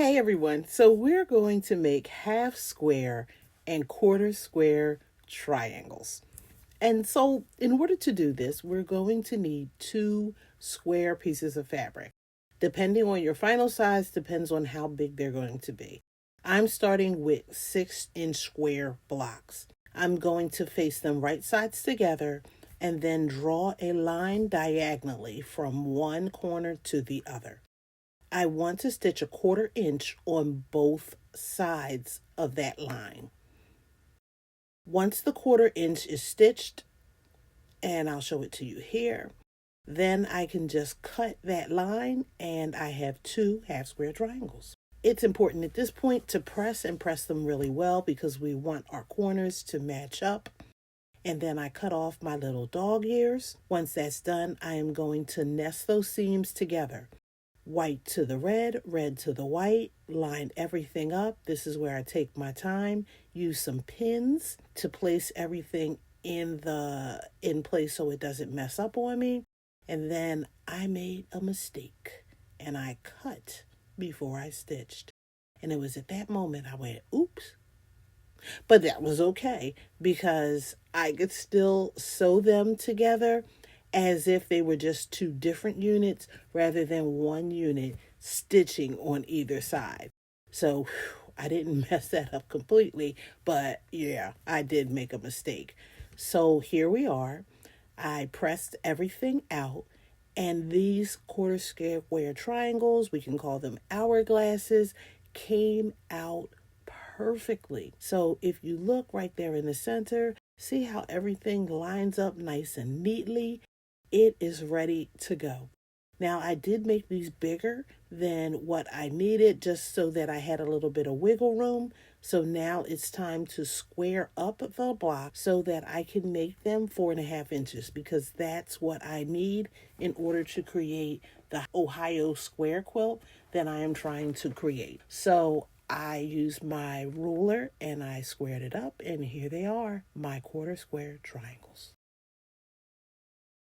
Hey everyone, so we're going to make half square and quarter square triangles. And so in order to do this, we're going to need two square pieces of fabric. Depending on your final size, depends on how big they're going to be. I'm starting with 6-inch square blocks. I'm going to face them right sides together and then draw a line diagonally from one corner to the other. I want to stitch 1/4 inch on both sides of that line. Once the 1/4 inch is stitched, and I'll show it to you here, then I can just cut that line and I have two half square triangles. It's important at this point to press them really well because we want our corners to match up. And then I cut off my little dog ears. Once that's done, I am going to nest those seams together. White to the red, red to the white, line everything up. This is where I take my time, use some pins to place everything in place so it doesn't mess up on me. And then I made a mistake and I cut before I stitched. And it was at that moment I went, oops. But that was okay because I could still sew them together as if they were just two different units rather than one unit stitching on either side. So I didn't mess that up completely, but yeah, I did make a mistake. So here we are. I pressed everything out, and these quarter square triangles, we can call them hourglasses, came out perfectly. So if you look right there in the center, see how everything lines up nice and neatly? It is ready to go. Now I did make these bigger than what I needed just so that I had a little bit of wiggle room. So now it's time to square up the block so that I can make them 4.5 inches because that's what I need in order to create the Ohio square quilt that I am trying to create. So I used my ruler and I squared it up, and here they are, my quarter square triangles.